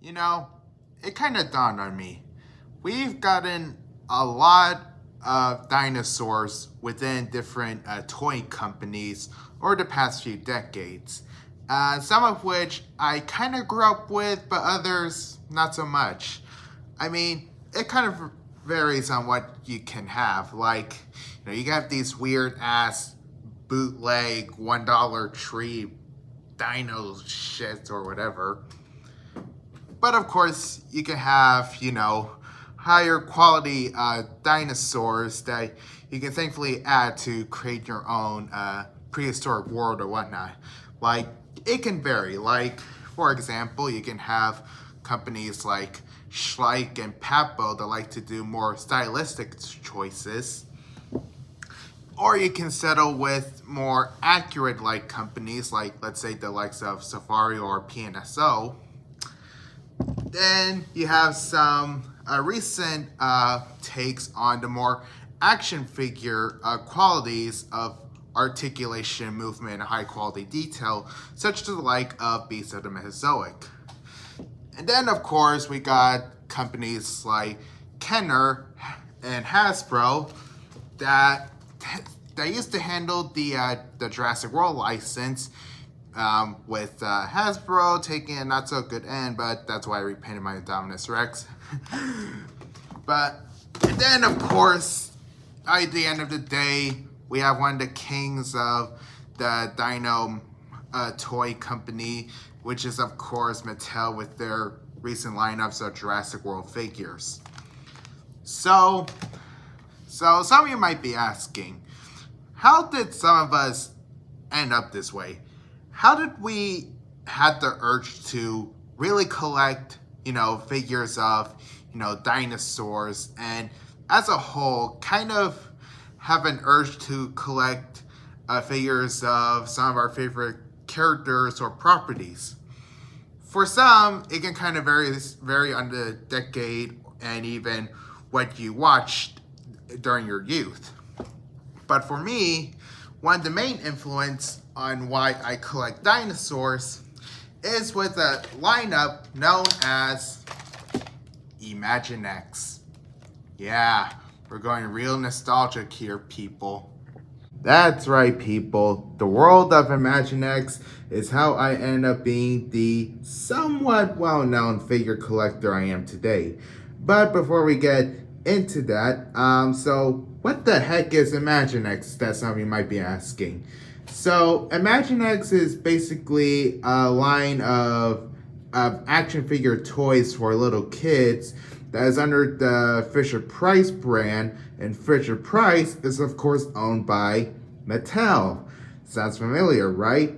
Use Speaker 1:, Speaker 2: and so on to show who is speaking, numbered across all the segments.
Speaker 1: You know, it kind of dawned on me. We've gotten a lot of dinosaurs within different toy companies over the past few decades. Some of which I kind of grew up with, but others not so much. I mean, it kind of varies on what you can have. Like, you have these weird ass bootleg $1 tree dino shit or whatever. But of course, you can have, higher quality dinosaurs that you can thankfully add to create your own prehistoric world or whatnot. Like, it can vary. Like, for example, you can have companies like Schleich and Papo that like to do more stylistic choices. Or you can settle with more accurate like companies like, let's say, the likes of Safari or PNSO. Then you have some recent takes on the more action figure qualities of articulation, movement, and high quality detail, such to the like of Beasts of the Mesozoic. And then, of course, we got companies like Kenner and Hasbro that used to handle the Jurassic World license, with Hasbro taking a not so good end, but that's why I repainted my Dominus Rex. And then, of course, at the end of the day, we have one of the kings of the Dino toy company, which is, of course, Mattel with their recent lineups of Jurassic World figures. So some of you might be asking, how did some of us end up this way? How did we have the urge to really collect, figures of, dinosaurs, and as a whole, kind of have an urge to collect figures of some of our favorite characters or properties? For some, it can kind of vary on the decade and even what you watched during your youth. But for me, one of the main influence on why I collect dinosaurs is with a lineup known as Imaginext. Yeah, we're going real nostalgic here, people. That's right, people. The world of Imaginext is how I end up being the somewhat well-known figure collector I am today. But before we get into that, so what the heck is Imaginext? That some of you might be asking. So Imaginext is basically a line of action figure toys for little kids that is under the FisherPrice brand, and FisherPrice is of course owned by Mattel. Sounds familiar, right?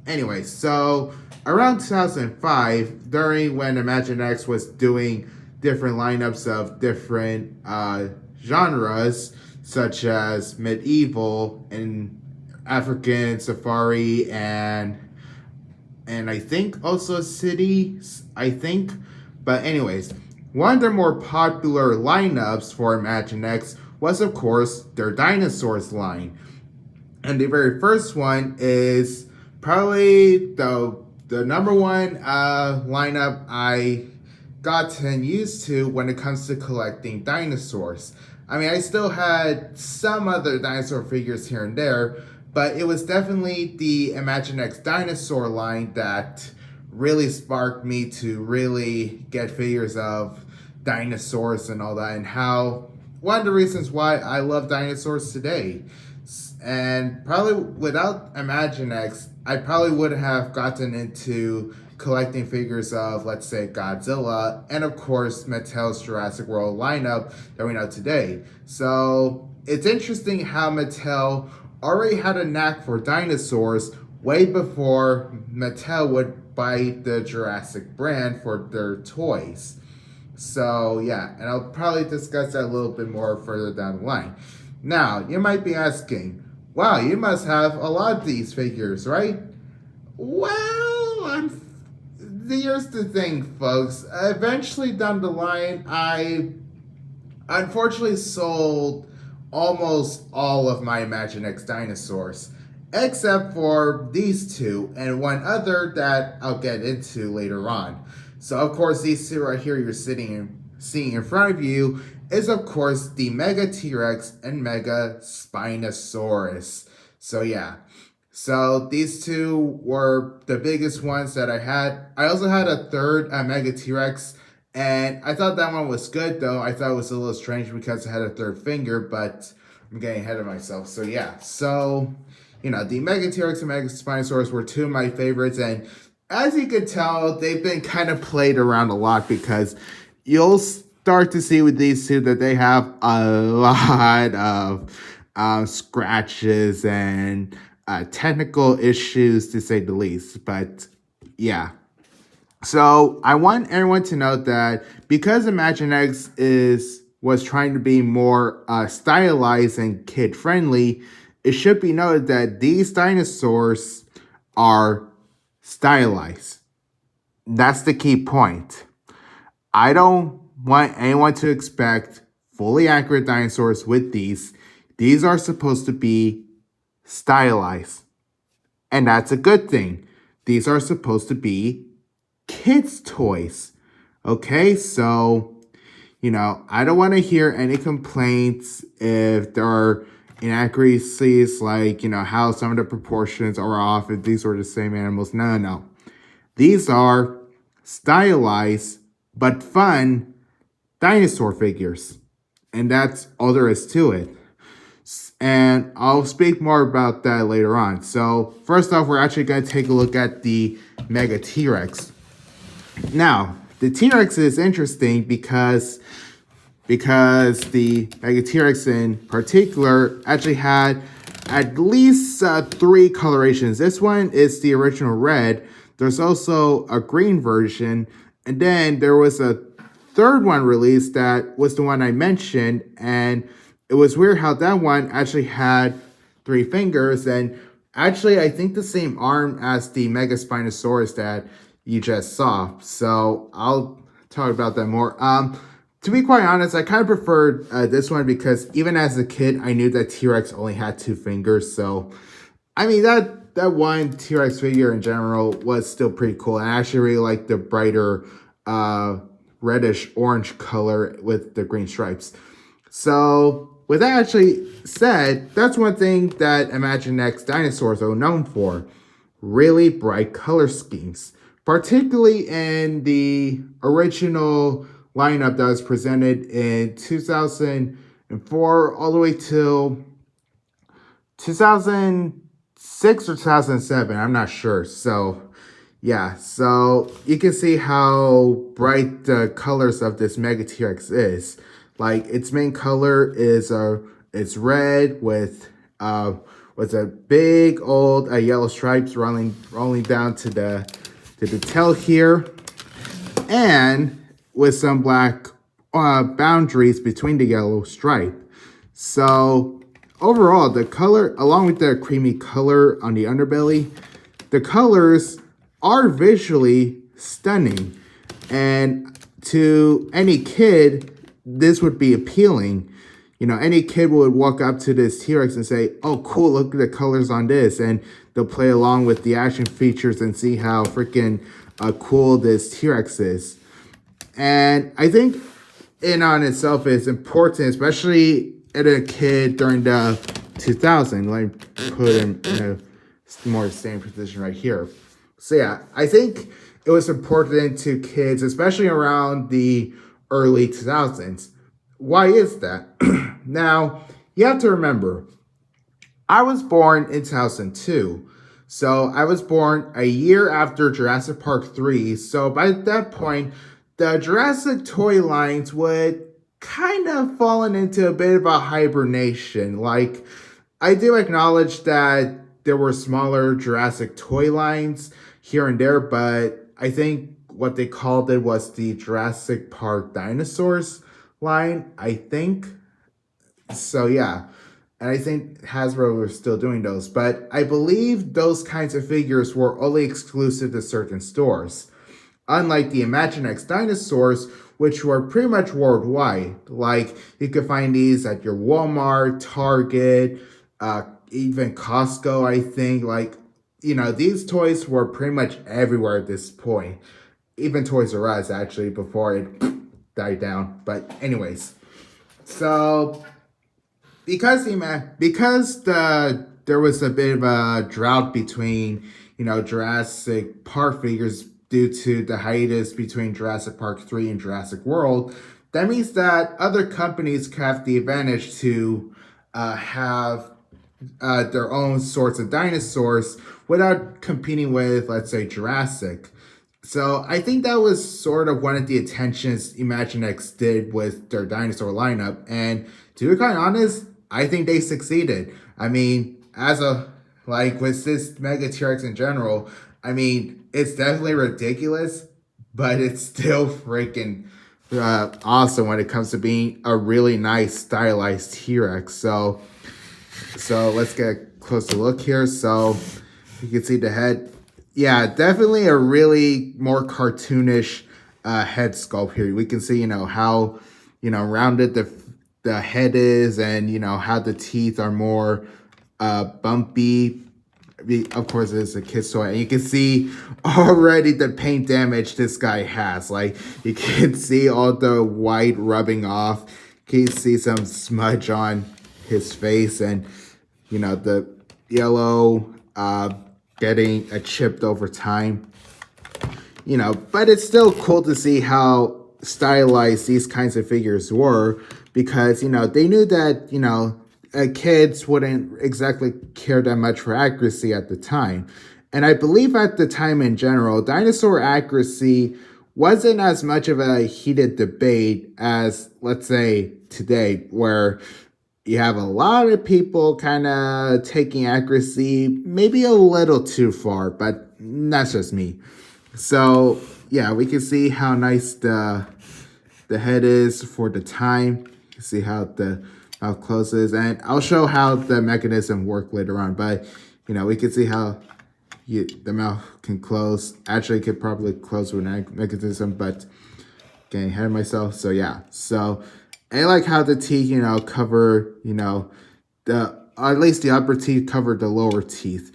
Speaker 1: Anyway, so around 2005, during when Imaginext was doing different lineups of different genres, such as medieval and African safari and I think also cities, But anyways, one of their more popular lineups for Imaginext was, of course, their Dinosaurs line. And the very first one is probably the number one lineup I gotten used to when it comes to collecting dinosaurs. I mean, I still had some other dinosaur figures here and there, but it was definitely the Imaginext dinosaur line that really sparked me to really get figures of dinosaurs and all that, and how one of the reasons why I love dinosaurs today. And probably without Imaginext, I probably would have gotten into collecting figures of, let's say, Godzilla, and of course, Mattel's Jurassic World lineup that we know today. So it's interesting how Mattel already had a knack for dinosaurs way before Mattel would buy the Jurassic brand for their toys. So yeah, and I'll probably discuss that a little bit more further down the line. Now, you might be asking, wow, you must have a lot of these figures, right? Well, here's the thing, folks. Eventually down the line, I unfortunately sold almost all of my Imaginext dinosaurs, except for these two and one other that I'll get into later on. So of course, these two right here you're seeing in front of you is of course the Mega T-Rex and Mega Spinosaurus. So yeah. So these two were the biggest ones that I had. I also had a third Mega T-Rex, and I thought that one was good though. I thought it was a little strange because it had a third finger, but I'm getting ahead of myself. So yeah. So, the Mega T-Rex and Mega Spinosaurus were two of my favorites, and as you can tell, they've been kind of played around a lot because you'll start to see with these two that they have a lot of scratches and technical issues, to say the least. But yeah. So I want everyone to know that because Imaginext was trying to be more stylized and kid friendly, it should be noted that these dinosaurs are stylized. That's the key point. I don't want anyone to expect fully accurate dinosaurs with these. These are supposed to be stylized. And that's a good thing. These are supposed to be kids' toys. Okay, so, I don't want to hear any complaints if there are inaccuracies, like, how some of the proportions are off, if these were the same animals. No. These are stylized but fun dinosaur figures. And that's all there is to it. And I'll speak more about that later on. So first off, we're actually going to take a look at the Mega T-Rex. Now, the T-Rex is interesting because the Mega T-Rex in particular actually had at least 3 colorations. This one is the original red. There's also a green version. And then there was a third one released that was the one I mentioned. And it was weird how that one actually had 3 fingers. And actually, I think the same arm as the Mega Spinosaurus that you just saw. So I'll talk about that more. To be quite honest, I kind of preferred this one because even as a kid, I knew that T-Rex only had 2 fingers. So, I mean, that one T-Rex figure in general was still pretty cool. And I actually really like the brighter reddish orange color with the green stripes. So, with that actually said, that's one thing that Imaginext dinosaurs are known for. Really bright color schemes. Particularly in the original lineup that was presented in 2004 all the way till 2006 or 2007. I'm not sure. So, yeah. So, you can see how bright the colors of this Mega T-Rex is. Like, its main color is it's red with a big old yellow stripes rolling down to the tail here, and with some black boundaries between the yellow stripe. So overall, the color, along with the creamy color on the underbelly, the colors are visually stunning. And to any kid, this would be appealing. Any kid would walk up to this T-Rex and say, oh, cool, look at the colors on this. And they'll play along with the action features and see how freaking cool this T-Rex is. And I think in on itself is important, especially at a kid during the 2000s. Let me put him in a more same position right here. So yeah, I think it was important to kids, especially around the early 2000s. Why is that? Now, you have to remember, I was born in 2002. So I was born a year after Jurassic Park 3. So by that point, the Jurassic toy lines would kind of fallen into a bit of a hibernation. Like, I do acknowledge that there were smaller Jurassic toy lines here and there, but I think what they called it was the Jurassic Park Dinosaurs line, I think. So yeah, and I think Hasbro was still doing those, but I believe those kinds of figures were only exclusive to certain stores. Unlike the Imaginext dinosaurs, which were pretty much worldwide. Like, you could find these at your Walmart, Target, even Costco, I think. Like, these toys were pretty much everywhere at this point. even Toys R Us actually before it died down. But anyways, so there was a bit of a drought between Jurassic Park figures due to the hiatus between Jurassic Park 3 and Jurassic World. That means that other companies have the advantage to have their own sorts of dinosaurs without competing with, let's say, Jurassic. So I think that was sort of one of the attentions Imaginext did with their dinosaur lineup. And to be quite honest, I think they succeeded. I mean, with this Mega T-Rex in general, I mean, it's definitely ridiculous, but it's still freaking awesome when it comes to being a really nice stylized T-Rex. So let's get a closer look here. So you can see the head. Yeah, definitely a really more cartoonish head sculpt here. We can see, how, rounded the head is, and, how the teeth are more bumpy. Of course, it's a kid's toy, and you can see already the paint damage this guy has. Like, you can see all the white rubbing off. You can see some smudge on his face, and, the yellow getting chipped over time. But it's still cool to see how stylized these kinds of figures were, because, they knew that, kids wouldn't exactly care that much for accuracy at the time. And I believe at the time in general, dinosaur accuracy wasn't as much of a heated debate as, let's say, today, where you have a lot of people kind of taking accuracy maybe a little too far, but that's just me. So yeah, we can see how nice the head is for the time. You can see how the mouth closes, and I'll show how the mechanism work later on. But we can see how the mouth can close. Actually, it could probably close with an mechanism, but getting ahead of myself. So yeah, so I like how the teeth, cover, at least the upper teeth cover the lower teeth.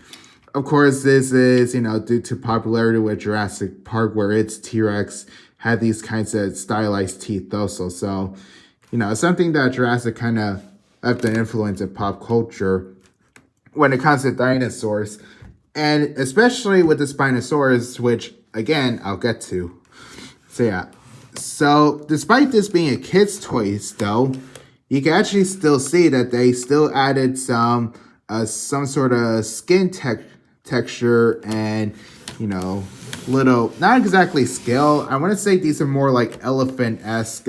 Speaker 1: Of course, this is, due to popularity with Jurassic Park, where its T-Rex had these kinds of stylized teeth also. So, something that Jurassic kind of left an influence in pop culture when it comes to dinosaurs. And especially with the Spinosaurus, which, again, I'll get to. So, yeah. So, despite this being a kid's toy, though, you can actually still see that they still added some sort of skin texture and, little, not exactly scale. I want to say these are more like elephant-esque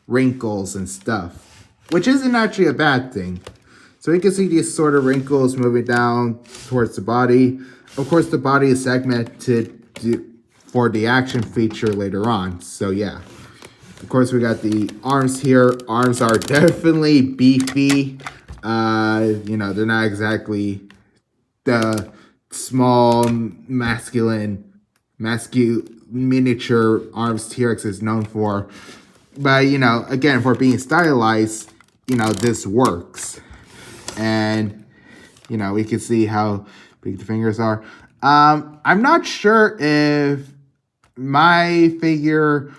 Speaker 1: wrinkles and stuff, which isn't actually a bad thing. So you can see these sort of wrinkles moving down towards the body. Of course, the body is segmented for the action feature later on. So yeah. Of course, we got the arms here. Arms are definitely beefy. They're not exactly the small, miniature arms T-Rex is known for. But, again, for being stylized, this works. And, we can see how big the fingers are. I'm not sure if my figure,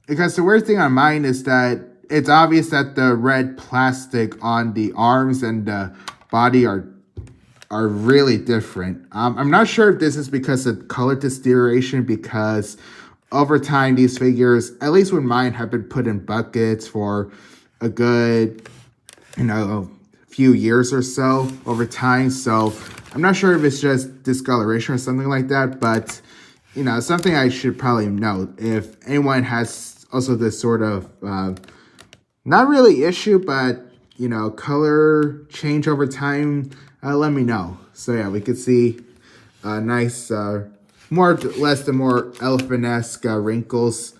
Speaker 1: because the weird thing on mine is that it's obvious that the red plastic on the arms and the body are really different. I'm not sure if this is because of color deterioration, because over time these figures, at least with mine, have been put in buckets for a good, few years or so over time. So I'm not sure if it's just discoloration or something like that, but something I should probably note. If anyone has also this sort of, not really issue, but, color change over time, let me know. So yeah, we could see nice, more or less the more elephant-esque wrinkles.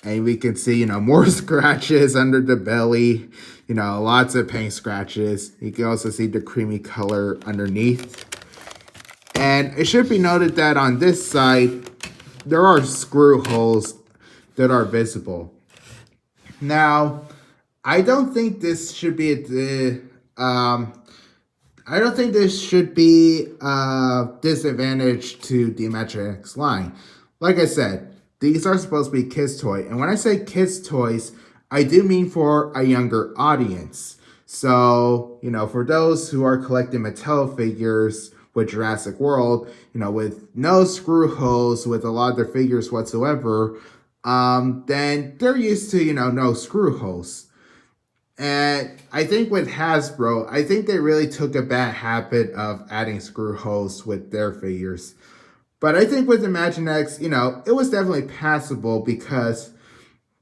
Speaker 1: And we can see, more scratches under the belly, lots of paint scratches. You can also see the creamy color underneath. And it should be noted that on this side, there are screw holes that are visible. Now, I don't think this should be a disadvantage to the Imaginext line. Like I said, these are supposed to be kids' toy. And when I say kids' toys, I do mean for a younger audience. So, for those who are collecting Mattel figures with Jurassic World, with no screw holes with a lot of their figures whatsoever, then they're used to, no screw holes. And I think with Hasbro, I think they really took a bad habit of adding screw holes with their figures. But I think with Imaginext, it was definitely passable because,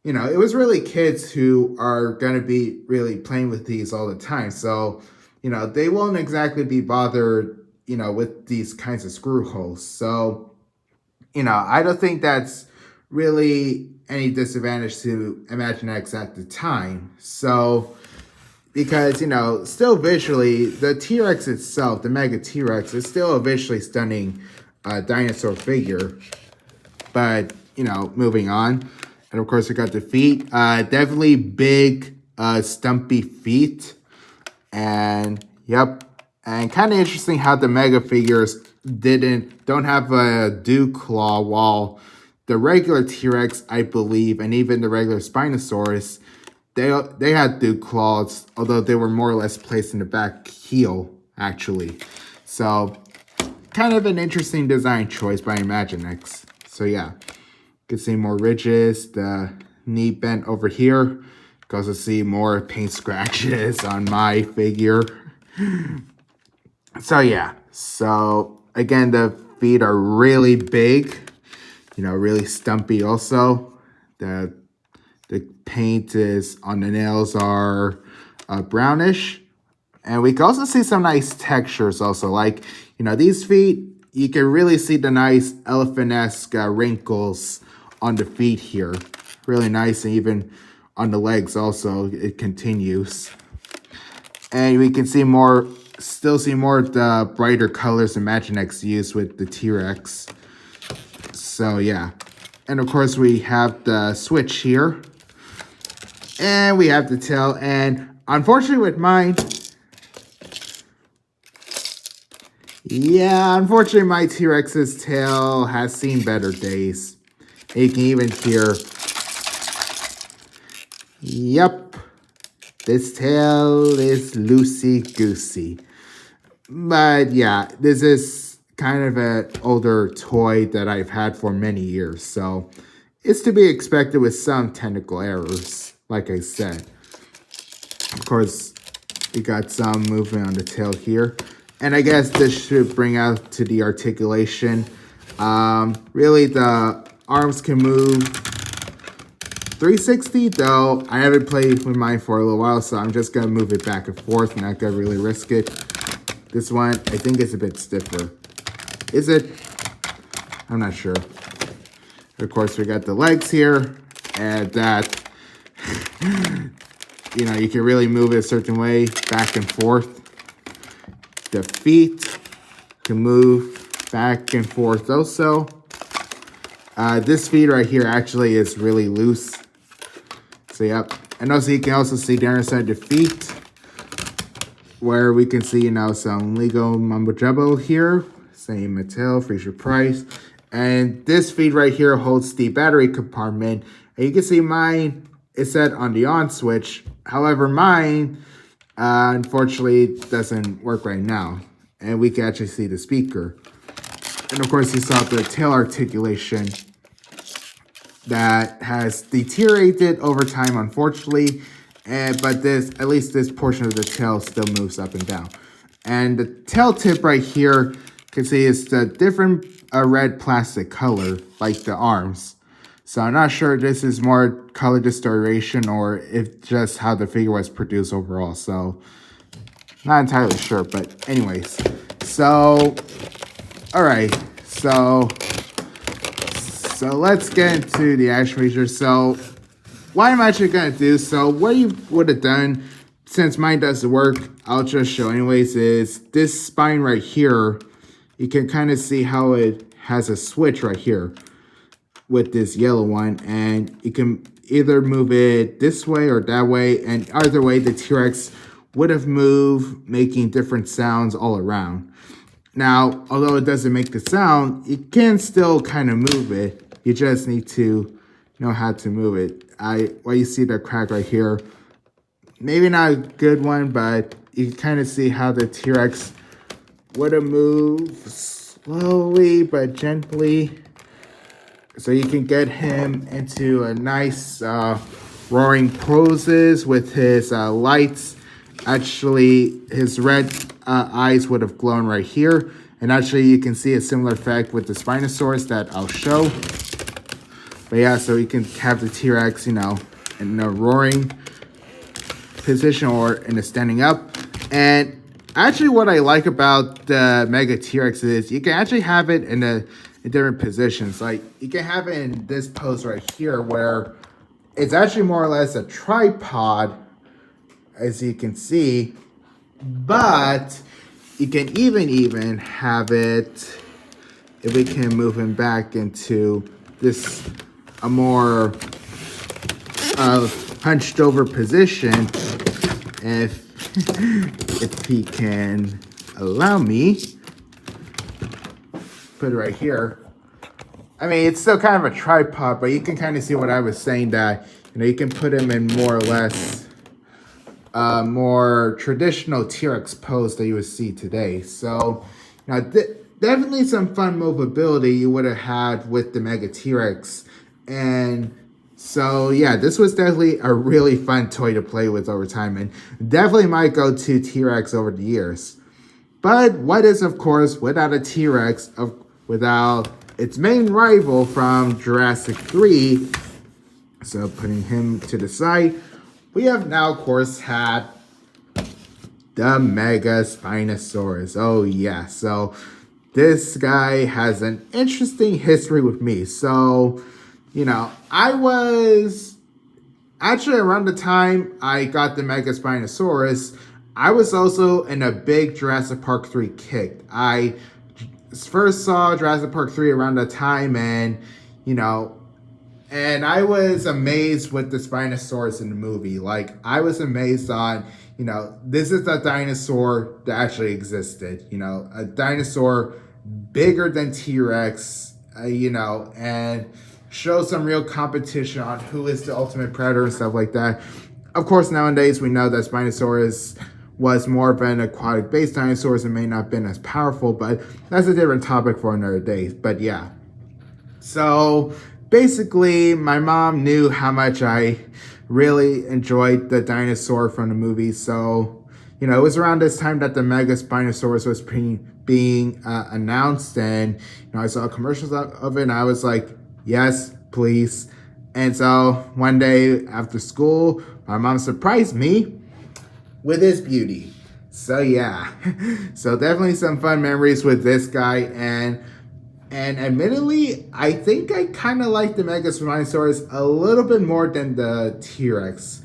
Speaker 1: it was really kids who are going to be really playing with these all the time. So, they won't exactly be bothered, with these kinds of screw holes. So, I don't think that's really any disadvantage to Imaginext at the time. So, because, still visually, the T-Rex itself, the Mega T-Rex, is still a visually stunning dinosaur figure. But, moving on. And of course, we got the feet. Definitely big, stumpy feet. And, yep. And kind of interesting how the Mega figures don't have a dew claw, while the regular T-Rex, I believe, and even the regular Spinosaurus, they had dew claws, although they were more or less placed in the back heel, actually. So, kind of an interesting design choice by Imaginext. So, yeah. You can see more ridges, the knee bent over here. You can also see more paint scratches on my figure. So, yeah. So, again, the feet are really big. Really stumpy also. The paint is on the nails are brownish. And we can also see some nice textures also. Like, these feet, you can really see the nice elephant-esque wrinkles on the feet here. Really nice, and even on the legs also, it continues. And we can still see more of the brighter colors Imaginext used with the T-Rex. So, yeah. And, of course, we have the switch here. And we have the tail. And, unfortunately, with mine... Yeah, unfortunately, my T-Rex's tail has seen better days. And you can even hear... Yep. This tail is loosey-goosey. But, yeah, this is kind of an older toy that I've had for many years, so it's to be expected with some technical errors, like I said. Of course, we got some movement on the tail here, and I guess this should bring out to the articulation. Really, the arms can move 360, though I haven't played with mine for a little while, so I'm just gonna move it back and forth, not gonna really risk it. This one, I think it's a bit stiffer. Is it? I'm not sure. Of course, we got the legs here, and that, you can really move it a certain way, back and forth. The feet can move back and forth also. This feet right here actually is really loose. So, yep. And also, you can also see the other side of the feet, where we can see, some Lego Mumbo Jumbo here. Same Mattel, FisherPrice. And this feed right here holds the battery compartment. And you can see mine is set on the on switch. However, mine, unfortunately, doesn't work right now. And we can actually see the speaker. And of course, you saw the tail articulation that has deteriorated over time, unfortunately. But at least this portion of the tail still moves up and down. And the tail tip right here, you can see it's the different red plastic color, like the arms. So I'm not sure if this is more color distortion or if just how the figure was produced overall. So not entirely sure, but anyways. So, all right. So let's get into the action feature. So what I'm actually going to do, so what you would have done, since mine doesn't work, I'll just show anyways, is this spine right here. You can kind of see how it has a switch right here with this yellow one. And you can either move it this way or that way. And either way, the T-Rex would have moved, making different sounds all around. Now, although it doesn't make the sound, you can still kind of move it. You just need to know how to move it. Well, you see the crack right here. Maybe not a good one, but you can kind of see how the T-Rex would have moved slowly but gently. So you can get him into a nice roaring poses with his lights. Actually, his red eyes would have glowed right here. And actually, you can see a similar effect with the Spinosaurus that I'll show. But yeah, so you can have the T-Rex, in a roaring position or in a standing up. And actually, what I like about the Mega T-Rex is you can actually have it in different positions. Like, you can have it in this pose right here where it's actually more or less a tripod, as you can see. But you can even have it, if we can move him back into this, a more hunched over position, if he can allow me. Put it right here. I mean, it's still kind of a tripod, but you can kind of see what I was saying, that you can put him in more or less more traditional T-Rex pose that you would see today. So, definitely some fun movability you would have had with the Mega T-Rex. And so, yeah, this was definitely a really fun toy to play with over time, and definitely my go-to T-Rex over the years. But what is, of course, without a T-Rex, without its main rival from Jurassic 3, so putting him to the side, we have now, of course, had the Mega Spinosaurus. Oh, yeah. So this guy has an interesting history with me. So, I was actually around the time I got the Mega Spinosaurus, I was also in a big Jurassic Park 3 kick. I first saw Jurassic Park 3 around that time, and, and I was amazed with the Spinosaurus in the movie. Like, I was amazed on, this is a dinosaur that actually existed. A dinosaur bigger than T-Rex, and show some real competition on who is the ultimate predator and stuff like that. Of course, nowadays we know that Spinosaurus was more of an aquatic-based dinosaur and may not have been as powerful, but that's a different topic for another day. But yeah. So basically, my mom knew how much I really enjoyed the dinosaur from the movie. So, it was around this time that the Mega Spinosaurus was being announced, and I saw commercials of it, and I was like, yes, please. And so one day after school, my mom surprised me with his beauty. So yeah, so definitely some fun memories with this guy. And admittedly, I think I kind of like the Mega Spinosaurus a little bit more than the T-Rex.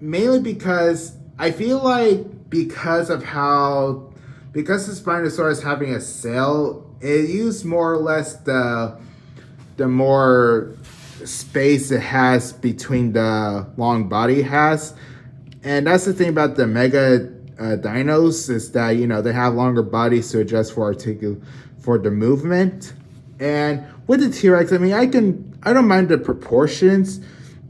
Speaker 1: Mainly because I feel like because the Spinosaurus having a sail, it used more or less the more space it has between the long body it has. And that's the thing about the Mega dinos, is that, they have longer bodies to adjust for the movement. And with the T-Rex, I mean, I don't mind the proportions.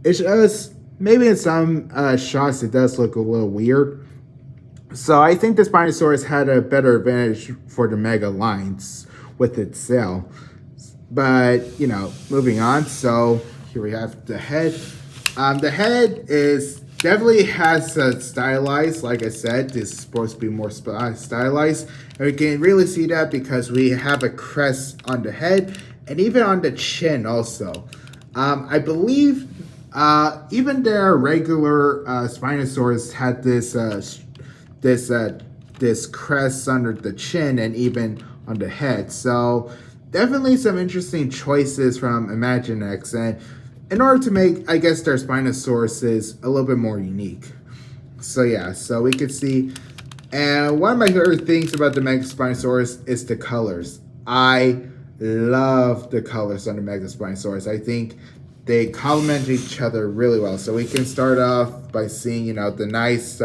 Speaker 1: It's just, maybe in some shots it does look a little weird. So I think the Spinosaurus had a better advantage for the Mega lines with its sail. But, moving on. So here we have the head. The head definitely has stylized. Like I said, this is supposed to be more stylized. And we can really see that because we have a crest on the head and even on the chin also. I believe even their regular Spinosaurus had this crest under the chin and even on the head. So definitely some interesting choices from Imaginext, and in order to make, I guess, their Spinosauruses a little bit more unique. So yeah, so we can see, and one of my favorite things about the Mega Spinosaurus is the colors. I love the colors on the Mega Spinosaurus. I think they complement each other really well. So we can start off by seeing, the nice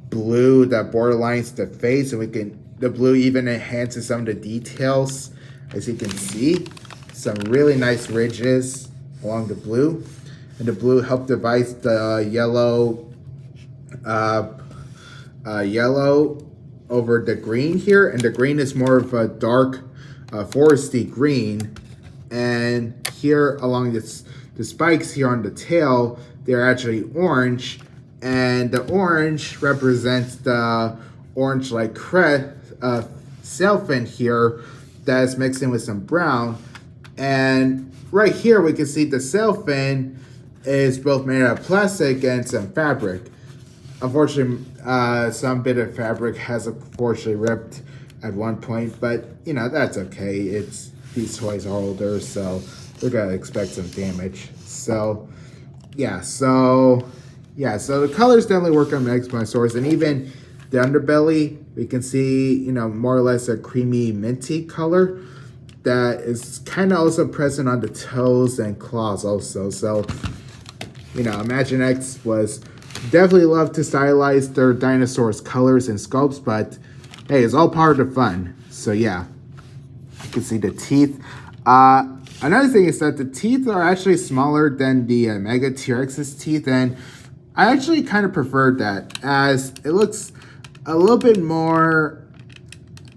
Speaker 1: blue that borderlines the face, and the blue even enhances some of the details, as you can see. some really nice ridges along the blue. And the blue helped devise the yellow yellow over the green here. And the green is more of a dark foresty green. And here along the spikes here on the tail, they're actually orange. And the orange represents the orange like sailfin here that's mixed in with some brown. And right here we can see the sailfin is both made out of plastic and some fabric. Unfortunately, some bit of fabric has unfortunately ripped at one point, but you know, that's okay. These toys are older, so we're gonna expect some damage. So the colors definitely work on Dinosaurs, and even the underbelly, we can see, you know, more or less a creamy minty color that is kind of also present on the toes and claws also. So, you know, Imaginext was definitely loved to stylize their dinosaurs' colors and sculpts, but hey, it's all part of the fun. So yeah, you can see the teeth. Another thing is that the teeth are actually smaller than the Mega T-Rex's teeth, and I actually kind of preferred that, as it looks a little bit more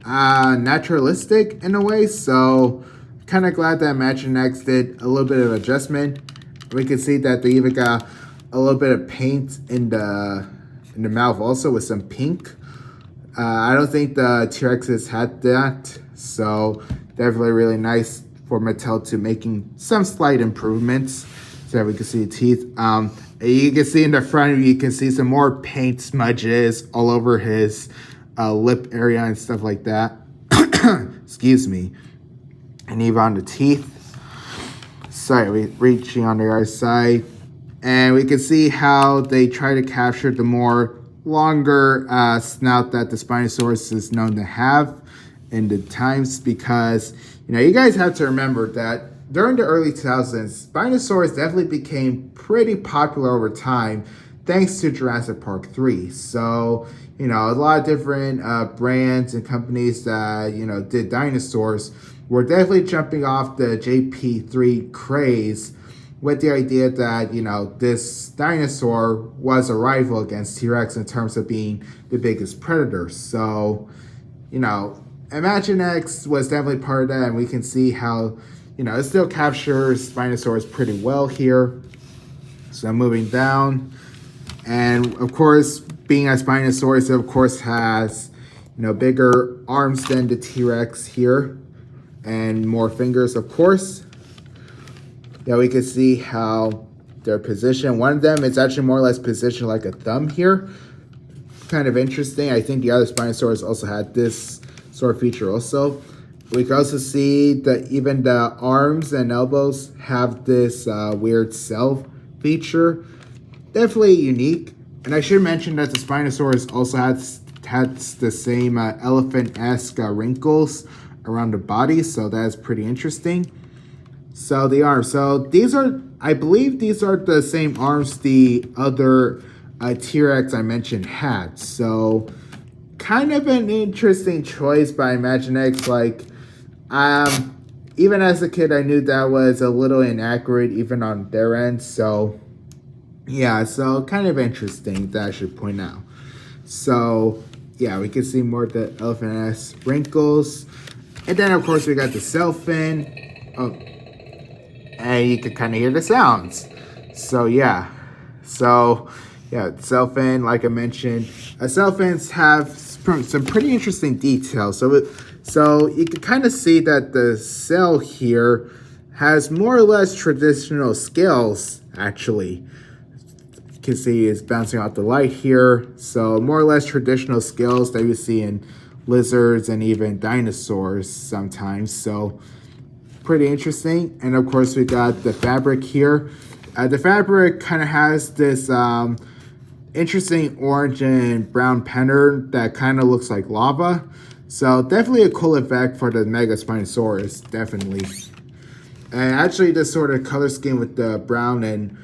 Speaker 1: naturalistic in a way. So kind of glad that Imaginext did a little bit of adjustment. We can see that they even got a little bit of paint in the mouth also with some pink. I don't think the T-Rexes had that, so definitely really nice for Mattel to making some slight improvements so that we can see the teeth. You can see in the front, you can see some more paint smudges all over his lip area and stuff like that. Excuse me. And even on the teeth. Sorry, we're reaching on the other side. And we can see how they try to capture the more longer snout that the Spinosaurus is known to have in the times, because, you know, you guys have to remember that during the early 2000s, Spinosaurus definitely became pretty popular over time thanks to Jurassic Park 3. So, you know, a lot of different brands and companies that, you know, did dinosaurs were definitely jumping off the JP3 craze with the idea that, you know, this dinosaur was a rival against T-Rex in terms of being the biggest predator. So, you know, Imaginext was definitely part of that, and we can see how, you know, it still captures Spinosaurus pretty well here. So moving down, and of course, being a Spinosaurus, it of course has, you know, bigger arms than the T-Rex here, and more fingers, of course. Yeah, we can see how they're positioned. One of them is actually more or less positioned like a thumb here. Kind of interesting. I think the other Spinosaurus also had this sort of feature also. We can also see that even the arms and elbows have this weird cell feature. Definitely unique. And I should mention that the Spinosaurus also has the same elephant-esque wrinkles around the body, so that's pretty interesting. So the arms. So these are, I believe these are the same arms the other T-Rex I mentioned had. So kind of an interesting choice by Imaginext. Like, even as a kid, I knew that was a little inaccurate even on their end. So yeah, so kind of interesting that I should point out. So yeah, we can see more of the elephant-esque wrinkles. And then of course we got the sailfin. Oh, and you can kind of hear the sounds. So yeah, sailfin, like I mentioned, sailfins have some pretty interesting details. So you can kind of see that the sail here has more or less traditional scales, actually. You can see it's bouncing off the light here. So more or less traditional scales that you see in lizards and even dinosaurs sometimes. So pretty interesting. And of course we got the fabric here. The fabric kind of has this interesting orange and brown pattern that kind of looks like lava. So definitely a cool effect for the Mega Spinosaurus, definitely. And actually this sort of color scheme with the brown and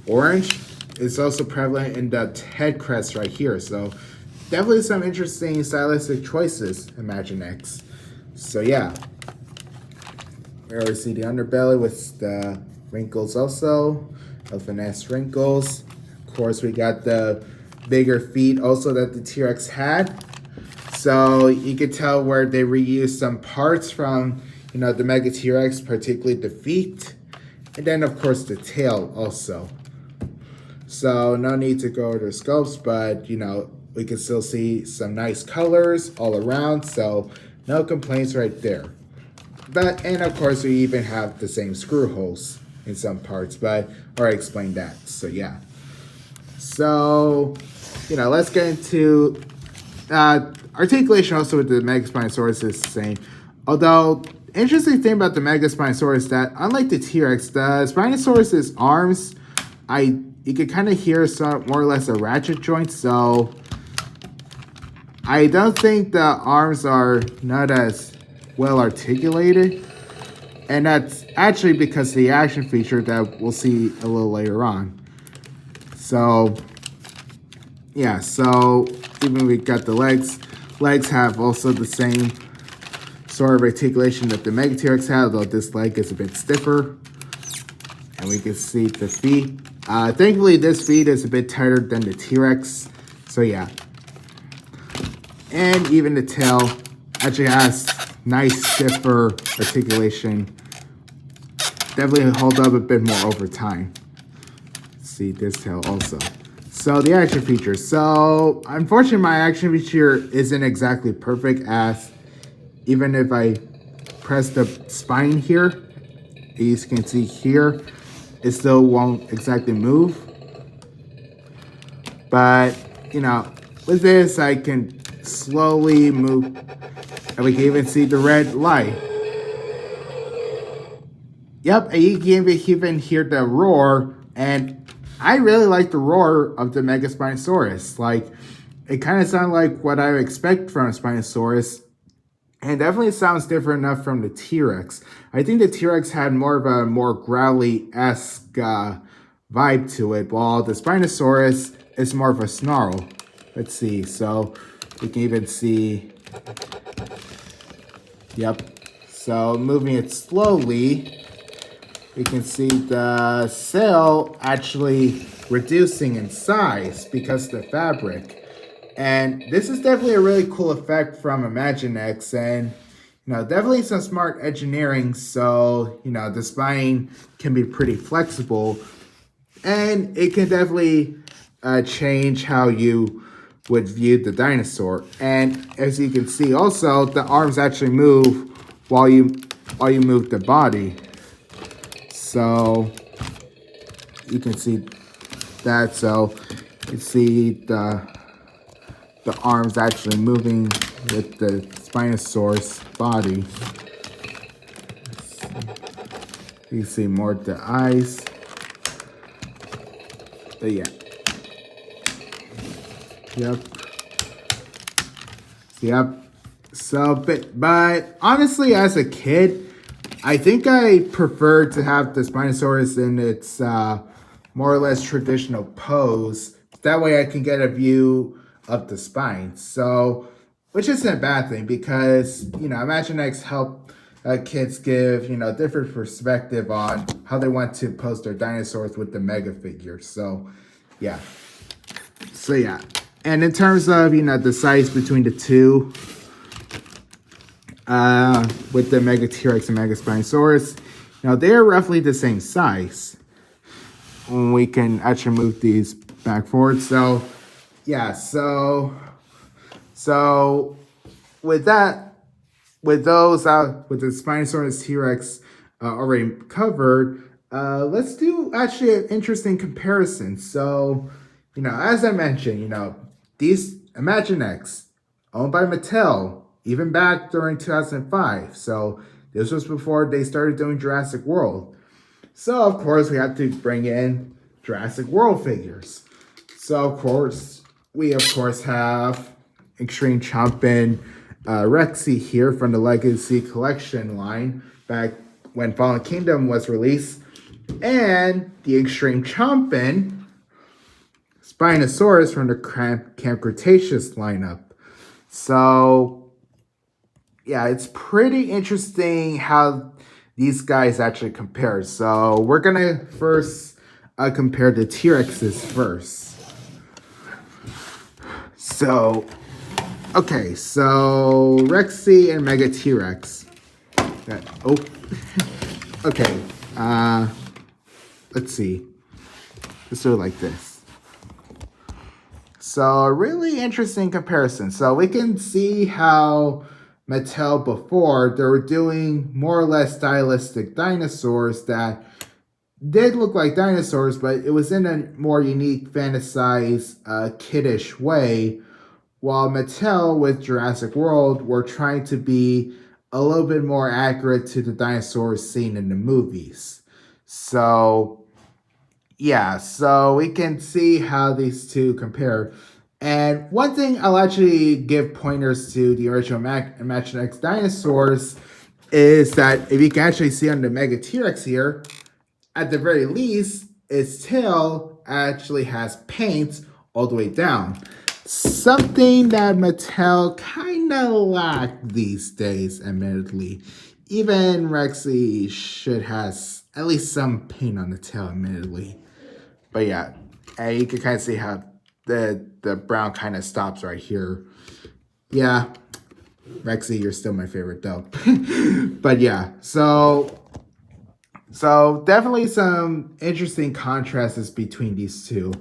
Speaker 1: orange is also prevalent in the head crest right here. So definitely some interesting stylistic choices, Imaginext. So yeah. We already see the underbelly with the wrinkles also, the finesse wrinkles. Of course, we got the bigger feet also that the T-Rex had. So you could tell where they reused some parts from, the Mega T-Rex, particularly the feet. And then, of course, the tail also. So no need to go over the sculpts, but, we can still see some nice colors all around. So no complaints right there. And of course, we even have the same screw holes in some parts, but I already explained that. So yeah. So, let's get into articulation also with the Megaspinosaurus is the same. Although, interesting thing about the Megaspinosaurus is that unlike the T-Rex, the Spinosaurus's arms, you can kind of hear some more or less a ratchet joint. So I don't think the arms are not as well articulated, and that's actually because of the action feature that we'll see a little later on. So yeah, so even we got the legs have also the same sort of articulation that the Mega T-Rex had, though this leg is a bit stiffer. And we can see the feet. Thankfully this feet is a bit tighter than the T-Rex, so yeah. And even the tail actually has nice stiffer articulation. Definitely hold up a bit more over time. See this tail also. So the action feature. So unfortunately my action feature isn't exactly perfect, as even if I press the spine here, as you can see here, it still won't exactly move. But with this I can slowly move, and we can even see the red light. Yep, and you can even hear the roar, and I really like the roar of the Megaspinosaurus. Like, it kind of sounds like what I would expect from a Spinosaurus, and definitely sounds different enough from the T-Rex. I think the T-Rex had more of a more growly-esque vibe to it, while the Spinosaurus is more of a snarl. Let's see, so we can even see, yep. So moving it slowly, we can see the sail actually reducing in size because of the fabric. And this is definitely a really cool effect from Imaginext, and definitely some smart engineering. So the spine can be pretty flexible, and it can definitely change how you would view the dinosaur. And as you can see, also the arms actually move while you move the body. So you can see that. So you see the arms actually moving with the Spinosaurus body. You can see more of the eyes. But yeah. Yep. So, but honestly, as a kid, I think I preferred to have the Spinosaurus in its more or less traditional pose. That way I can get a view of the spine. So, which isn't a bad thing, because, Imaginext help kids give, different perspective on how they want to pose their dinosaurs with the mega figures. So, yeah. And in terms of, the size between the two, with the Mega T-Rex and Mega Spinosaurus, they're roughly the same size. We can actually move these back forward. So, yeah, so with that, with those with the Spinosaurus T-Rex already covered, let's do actually an interesting comparison. So, as I mentioned, these Imaginext, owned by Mattel, even back during 2005. So this was before they started doing Jurassic World. So of course we had to bring in Jurassic World figures. So of course we have Extreme Chompin' Rexy here from the Legacy Collection line back when Fallen Kingdom was released, and the Extreme Chompin' Spinosaurus from the Camp Cretaceous lineup. So yeah, it's pretty interesting how these guys actually compare. So we're gonna first compare the T-Rexes first. So, okay, so Rexy and Mega T-Rex. Oh, okay. Let's see. Let's do it like this. So, a really interesting comparison. So we can see how Mattel before, they were doing more or less stylistic dinosaurs that did look like dinosaurs, but it was in a more unique, fantasized, kiddish way. While Mattel with Jurassic World were trying to be a little bit more accurate to the dinosaurs seen in the movies. So, yeah, so we can see how these two compare. And one thing I'll actually give pointers to the original Imaginext dinosaurs is that if you can actually see on the Mega T-Rex here, at the very least, its tail actually has paint all the way down. Something that Mattel kind of lack these days, admittedly. Even Rexy should has at least some paint on the tail, admittedly. But yeah, and you can kind of see how the brown kind of stops right here. Yeah, Rexy, you're still my favorite though. But yeah, so definitely some interesting contrasts between these two.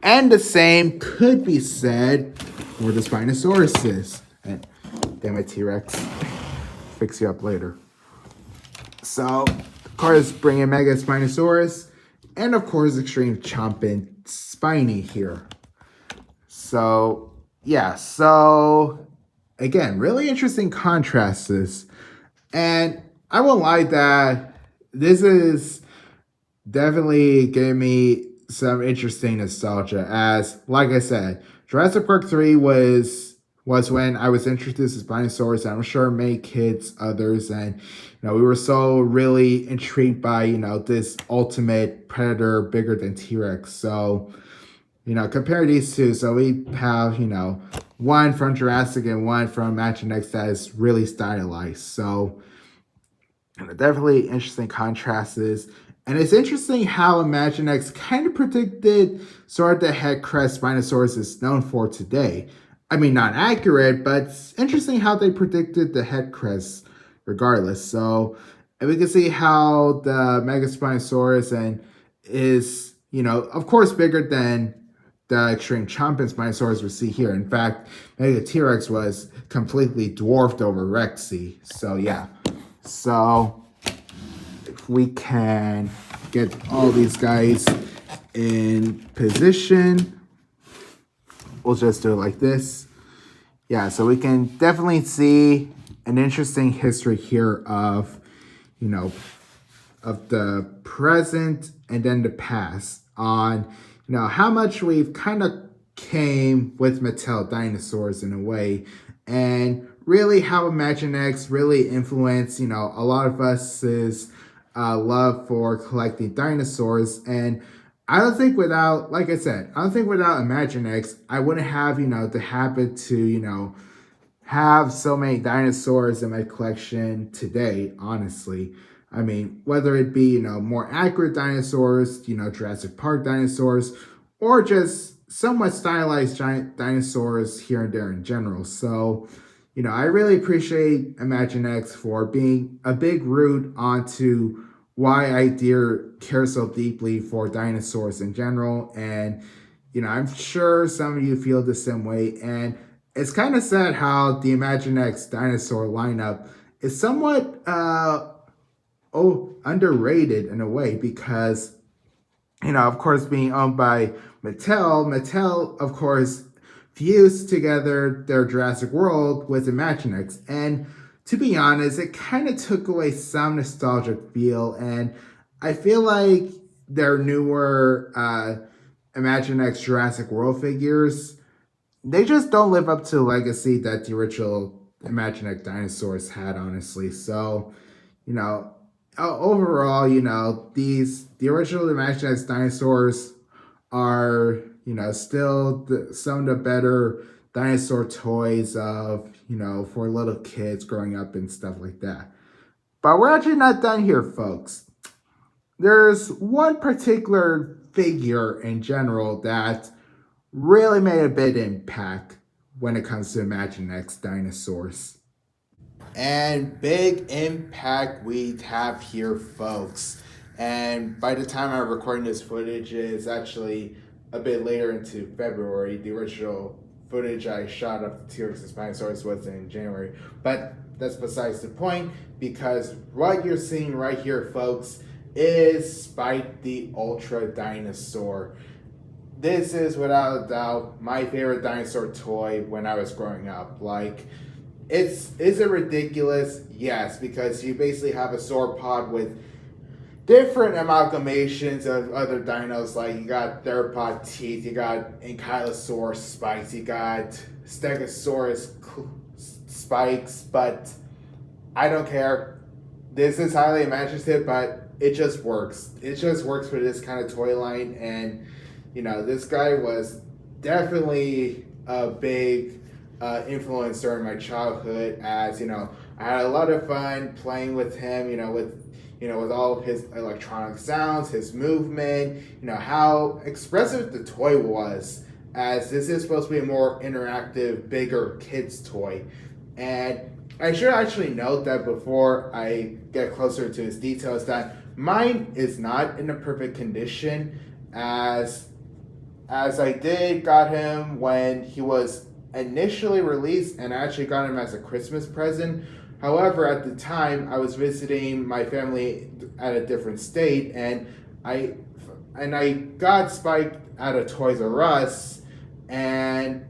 Speaker 1: And the same could be said for the Spinosaurus. And damn it, T-Rex. Fix you up later. So, of course, bring in Mega Spinosaurus. And of course, Extreme Chomping Spiny here. So, yeah. So, again, really interesting contrasts. And I won't lie that this is definitely gave me some interesting nostalgia. As, like I said, Jurassic Park 3 was when I was introduced to Spinosaurus, and I'm sure many kids, others, and we were so really intrigued by this ultimate predator bigger than T-Rex. So compare these two. So we have one from Jurassic and one from Imaginext that is really stylized. So definitely interesting contrasts. And it's interesting how Imaginext kind of predicted sort of the head crest Spinosaurus is known for today. I mean, not accurate, but it's interesting how they predicted the head crest regardless. So, and we can see how the Mega Spinosaurus and is, of course, bigger than the extreme chomping Spinosaurus we see here. In fact, Mega T-Rex was completely dwarfed over Rexy. So, yeah. So, if we can get all these guys in position, we'll just do it like this. Yeah, so we can definitely see an interesting history here of, of the present and then the past on, how much we've kind of came with Mattel Dinosaurs in a way, and really how Imaginext really influenced, a lot of us's love for collecting dinosaurs. And I don't think without, like I said, I don't think without Imaginext, I wouldn't have, the habit to, have so many dinosaurs in my collection today, honestly. I mean, whether it be, more accurate dinosaurs, Jurassic Park dinosaurs, or just somewhat stylized giant dinosaurs here and there in general. So, I really appreciate Imaginext for being a big root onto why I care so deeply for dinosaurs in general. And, I'm sure some of you feel the same way. And it's kind of sad how the Imaginext dinosaur lineup is somewhat underrated in a way because, of course, being owned by Mattel, of course, fused together their Jurassic World with Imaginext. And to be honest, it kind of took away some nostalgic feel. And I feel like their newer Imaginext Jurassic World figures, they just don't live up to the legacy that the original Imaginext dinosaurs had, honestly. So, overall, the original Imaginext dinosaurs are, still some of the better dinosaur toys of, for little kids growing up and stuff like that. But we're actually not done here, folks. There's one particular figure in general that really made a big impact when it comes to Imaginext Dinosaurs. And big impact we have here, folks. And by the time I'm recording this footage, it's actually a bit later into February. The original footage I shot of the T-Rex and Spinosaurus was in January. But that's besides the point, because what you're seeing right here, folks, is Spike the Ultra Dinosaur. This is without a doubt my favorite dinosaur toy when I was growing up. Like, is it ridiculous? Yes, because you basically have a sauropod with different amalgamations of other dinos. Like, you got theropod teeth, you got ankylosaurus spikes, you got stegosaurus spikes, but I don't care. This is highly imaginative, but it just works. It just works for this kind of toy line, and you know, this guy was definitely a big influence during my childhood. As you know, I had a lot of fun playing with him. With all of his electronic sounds, his movement. You know how expressive the toy was. As this is supposed to be a more interactive, bigger kids toy, and I should actually note that before I get closer to his details, that mine is not in a perfect condition, as I got him when he was initially released, and I actually got him as a Christmas present. However, at the time, I was visiting my family at a different state, and I got Spike at a Toys R Us, and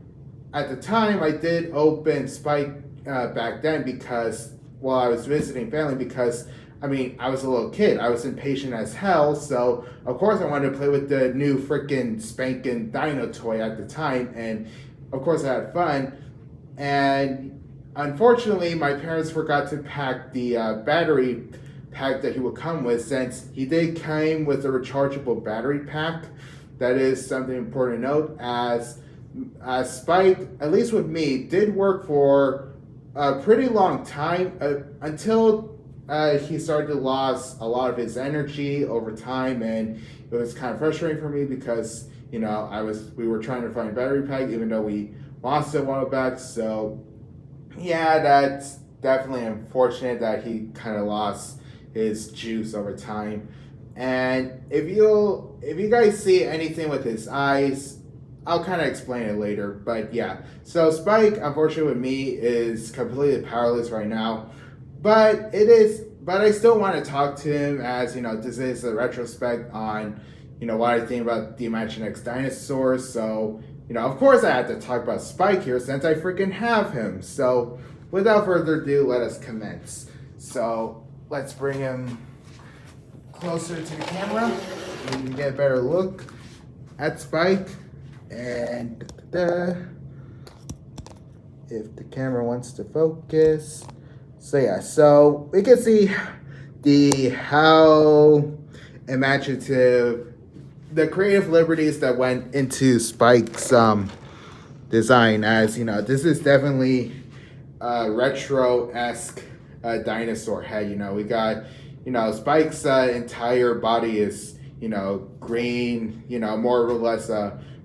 Speaker 1: at the time, I did open Spike back then because while I was visiting family, because I mean, I was a little kid. I was impatient as hell, so of course I wanted to play with the new freaking spanking dino toy at the time, and of course I had fun. And unfortunately, my parents forgot to pack the battery pack that he would come with, since he did come with a rechargeable battery pack. That is something important to note, as Spike, at least with me, did work for a pretty long time until he started to lose a lot of his energy over time, and it was kind of frustrating for me because we were trying to find a battery pack even though we lost it a while back. So yeah, that's definitely unfortunate that he kind of lost his juice over time. And if you guys see anything with his eyes, I'll kind of explain it later. But yeah, so Spike, unfortunately with me, is completely powerless right now. But I still want to talk to him, as this is a retrospect on what I think about the Imaginext Dinosaurs. So of course I have to talk about Spike here since I freaking have him. So without further ado, let us commence. So let's bring him closer to the camera so we can get a better look at Spike. And if the camera wants to focus. So yeah, so we can see how imaginative, the creative liberties that went into Spike's design. As this is definitely a retro-esque dinosaur head. We got Spike's entire body is green, more or less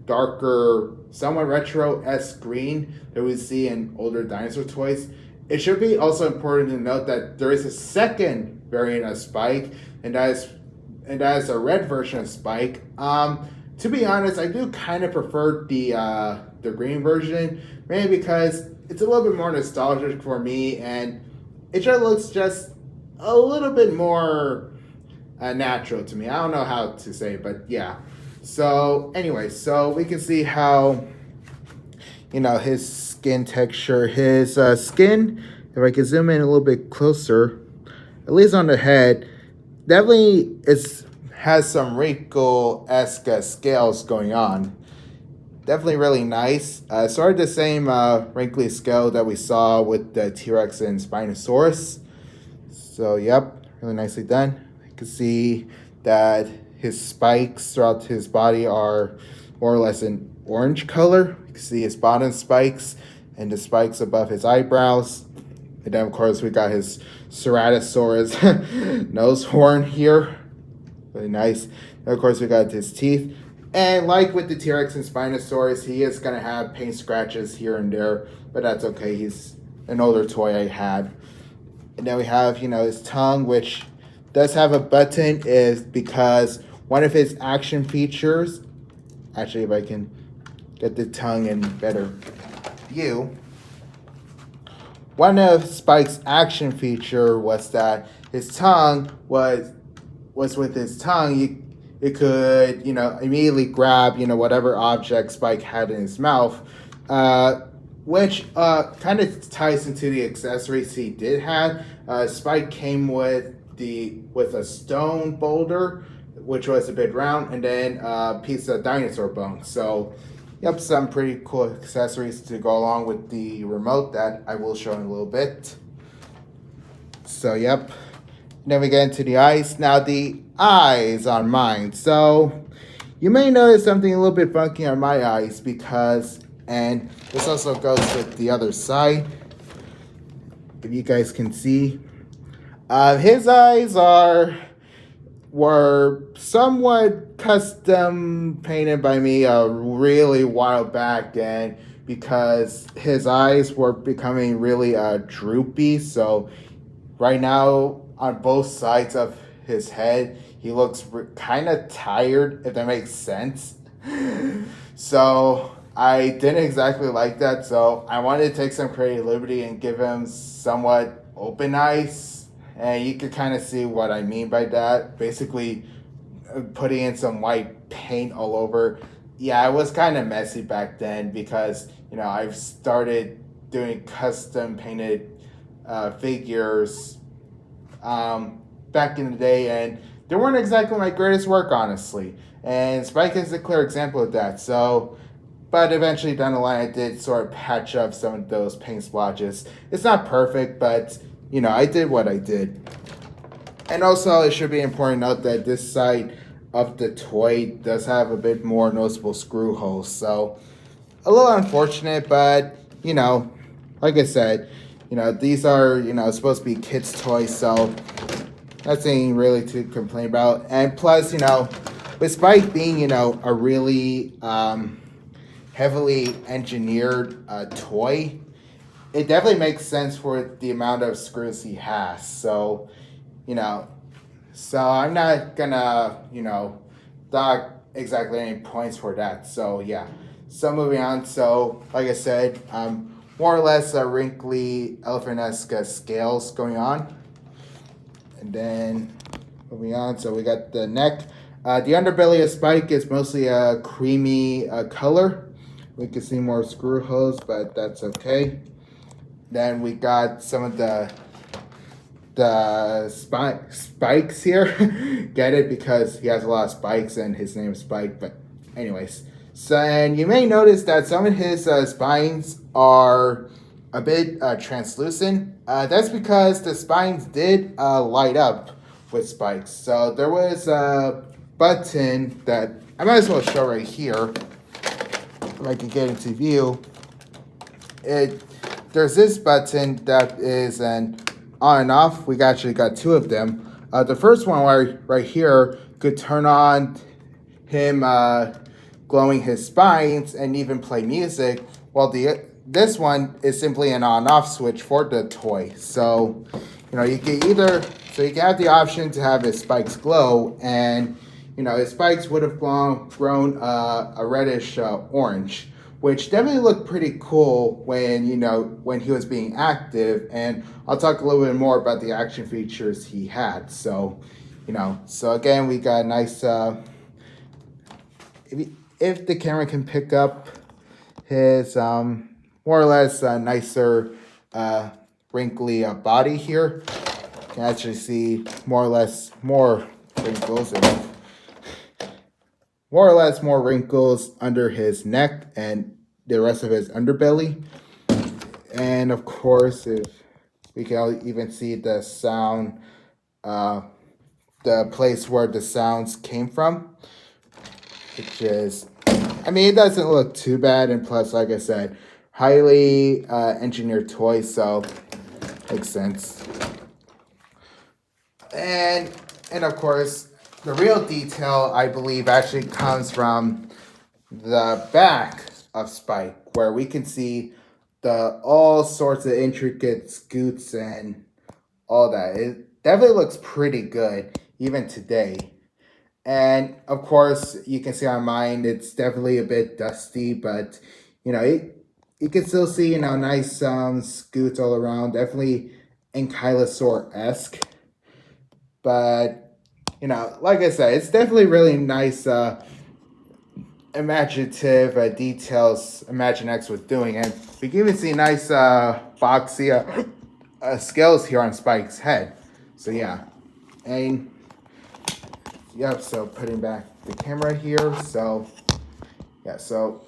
Speaker 1: darker, somewhat retro-esque green that we see in older dinosaur toys. It should be also important to note that there is a second variant of Spike, and that is a red version of Spike. To be honest, I do kind of prefer the green version, mainly because it's a little bit more nostalgic for me, and it just looks just a little bit more natural to me. I don't know how to say it, but yeah. So anyway, so we can see how his skin texture, his skin, if I can zoom in a little bit closer, at least on the head, definitely has some wrinkle-esque scales going on. Definitely really nice. Sort of the same wrinkly scale that we saw with the T-Rex and Spinosaurus. So yep, really nicely done. You can see that his spikes throughout his body are more or less an orange color. You can see his bottom spikes and the spikes above his eyebrows. And then, of course, we got his Ceratosaurus nose horn here. Really nice. And, of course, we got his teeth. And like with the T-Rex and Spinosaurus, he is going to have paint scratches here and there. But that's okay. He's an older toy I had. And then we have, his tongue, which does have a button, is because one of his action features, actually, if I can get the tongue in better view, one of Spike's action feature was that his tongue was with his tongue, it could, immediately grab, whatever object Spike had in his mouth, which kind of ties into the accessories he did have. Spike came with a stone boulder, which was a bit round, and then a piece of dinosaur bone. So, yep, some pretty cool accessories to go along with the remote that I will show in a little bit. So, yep. Then we get into the eyes. Now, the eyes on mine. So, you may notice something a little bit funky on my eyes because, and this also goes with the other side, if you guys can see. His eyes were somewhat custom painted by me a really while back, and because his eyes were becoming really droopy, so right now on both sides of his head he looks kind of tired, if that makes sense. So I didn't exactly like that, so I wanted to take some creative liberty and give him somewhat open eyes. And you can kind of see what I mean by that. Basically, putting in some white paint all over. Yeah, it was kind of messy back then because, I've started doing custom painted figures back in the day, and they weren't exactly my greatest work, honestly. And Spike is a clear example of that. So, but eventually down the line, I did sort of patch up some of those paint splotches. It's not perfect, but I did what I did. And also, it should be important to note that this side of the toy does have a bit more noticeable screw holes. So, a little unfortunate, but, like I said, these are, supposed to be kids' toys, so nothing really to complain about. And plus, with Spike being, a really heavily engineered toy, it definitely makes sense for the amount of screws he has. So, so I'm not gonna, dock exactly any points for that. So, yeah. So, moving on. So, like I said, more or less wrinkly elephant-esque scales going on. And then, moving on. So, we got the neck. The underbelly of Spike is mostly a creamy color. We can see more screw holes, but that's okay. Then we got some of the spikes here. Get it? Because he has a lot of spikes and his name is Spike. But anyways. So, and you may notice that some of his spines are a bit translucent. That's because the spines did light up with spikes. So there was a button that I might as well show right here. If I can get into view. There's this button that is an on and off. We actually got two of them. The first one right here could turn on him glowing his spines and even play music, while this one is simply an on-off switch for the toy. So, you can you can have the option to have his spikes glow, and his spikes would have grown a reddish orange, which definitely looked pretty cool when he was being active. And I'll talk a little bit more about the action features he had. So, so again, we got a nice, if the camera can pick up his more or less nicer wrinkly body here. You can actually see more wrinkles and more wrinkles under his neck and the rest of his underbelly. And of course, if we can even see the sound, the place where the sounds came from, which is, it doesn't look too bad. And plus, like I said, highly engineered toy. So Makes sense. And of course, the real detail, I believe, actually comes from the back of Spike, where we can see the all sorts of intricate scoots and all that. It definitely looks pretty good, even today. And of course, you can see on mine, it's definitely a bit dusty, but you can still see, nice scoots all around. Definitely Ankylosaur-esque. But, like I said, it's definitely really nice, imaginative details Imaginext was doing. And we can even see nice, boxy scales here on Spike's head. So, yeah. And, yep, so putting back the camera here. So, yeah, so,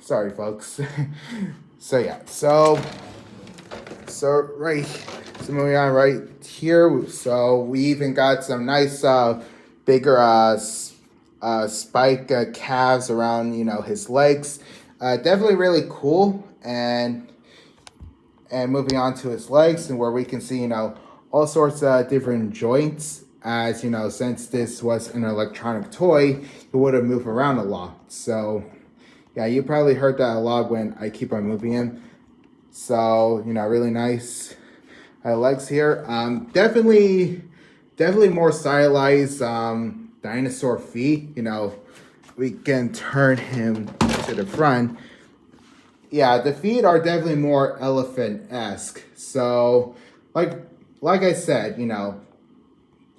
Speaker 1: sorry, folks. So, yeah, so moving on right here. So we even got some nice bigger spike calves around his legs. Definitely really cool. And moving on to his legs, and where we can see all sorts of different joints, as since this was an electronic toy, it would have moved around a lot. So yeah, you probably heard that a lot when I keep on moving him. So, really nice legs here. Definitely more stylized dinosaur feet. We can turn him to the front. Yeah, the feet are definitely more elephant-esque. So, like I said,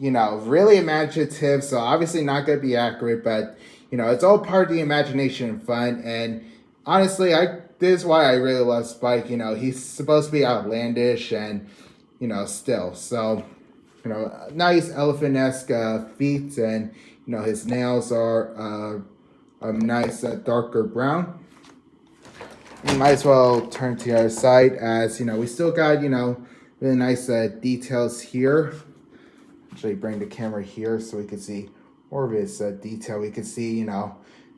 Speaker 1: really imaginative. So obviously not gonna be accurate, but it's all part of the imagination and fun. And honestly, this is why I really love Spike. He's supposed to be outlandish and still. So nice elephant-esque feet, and his nails are a nice darker brown. You might as well turn to the other side, as we still got really nice details here. Actually bring the camera here so we can see more of his detail. We can see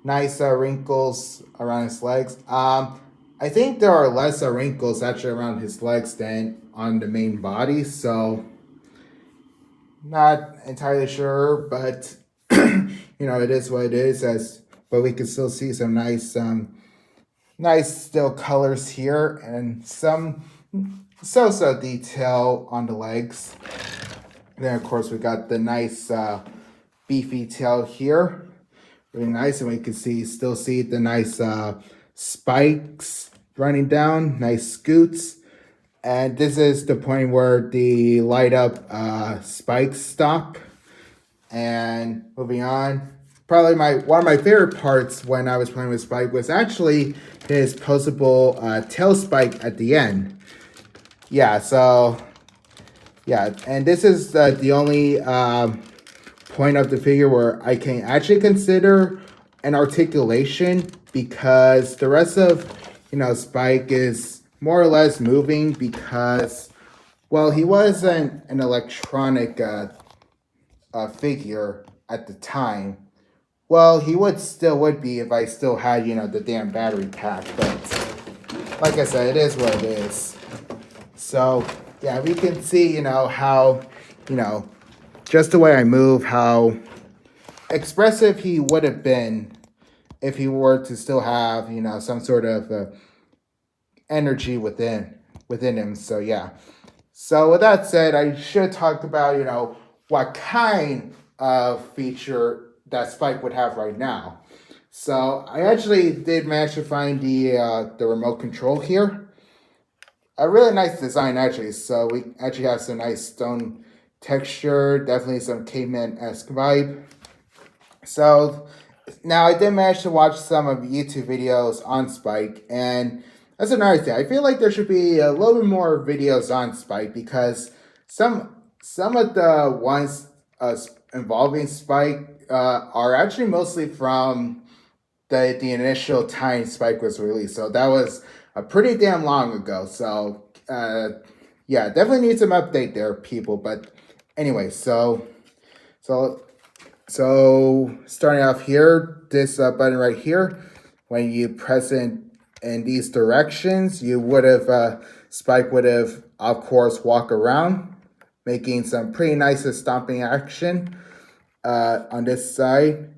Speaker 1: nice wrinkles around his legs. I think there are less wrinkles actually around his legs than on the main body, so not entirely sure, but it is what it is. But we can still see some nice still colors here, and some so detail on the legs. Then of course we got the nice beefy tail here, really nice, and we can still see the nice spikes running down, nice scoots. And this is the point where the light up spikes stop. And moving on, probably one of my favorite parts when I was playing with Spike was actually his posable tail spike at the end. Yeah, so yeah, and this is the only point of the figure where I can actually consider an articulation, because the rest of Spike is more or less moving, because well, he wasn't an electronic figure at the time. Well, he would be if I still had the damn battery pack, but like I said, it is what it is. So yeah, we can see how just the way I move, how expressive he would have been if he were to still have some sort of energy within him. So yeah. So with that said, I should talk about what kind of feature that Spike would have right now. So I actually did manage to find the remote control here. A really nice design, actually. So we actually have some nice stone texture, definitely some caveman-esque vibe. So now I did manage to watch some of YouTube videos on Spike, and that's another thing. I feel like there should be a little bit more videos on Spike, because some of the ones involving Spike are actually mostly from the initial time Spike was released. So that was pretty damn long ago. So yeah, definitely need some update there, people. But anyway, so starting off here, this button right here, when you press it in these directions, you would have Spike would have of course, walk around, making some pretty nice stomping action. On this side,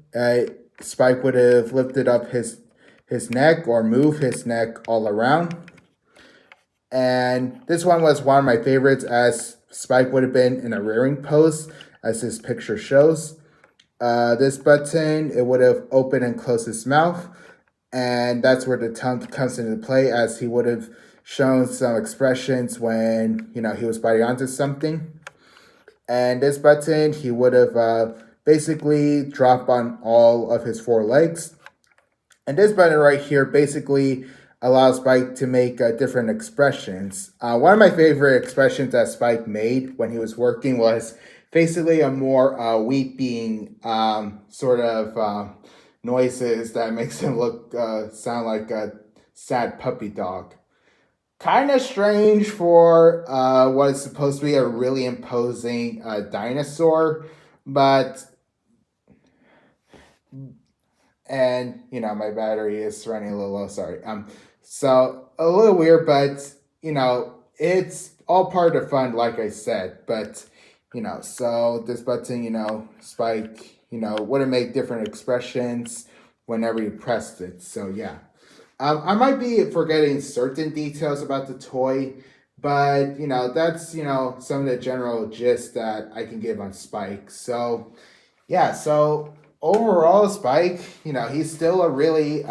Speaker 1: Spike would have lifted up his neck or move his neck all around. And this one was one of my favorites, as Spike would have been in a rearing pose, as this picture shows. This button, it would have opened and closed his mouth, and that's where the tongue comes into play, as he would have shown some expressions when he was biting onto something. And this button, he would have basically dropped on all of his four legs. And this button right here basically allows Spike to make different expressions. One of my favorite expressions that Spike made when he was working was basically a more weeping sort of noises that makes him look sound like a sad puppy dog. Kind of strange for what is supposed to be a really imposing dinosaur, but my battery is running a little low. Sorry. So a little weird, but it's all part of the fun, like I said. But so this button, Spike, would make different expressions whenever you pressed it. So yeah. I might be forgetting certain details about the toy, but that's some of the general gist that I can give on Spike. So yeah, so overall Spike, he's still a really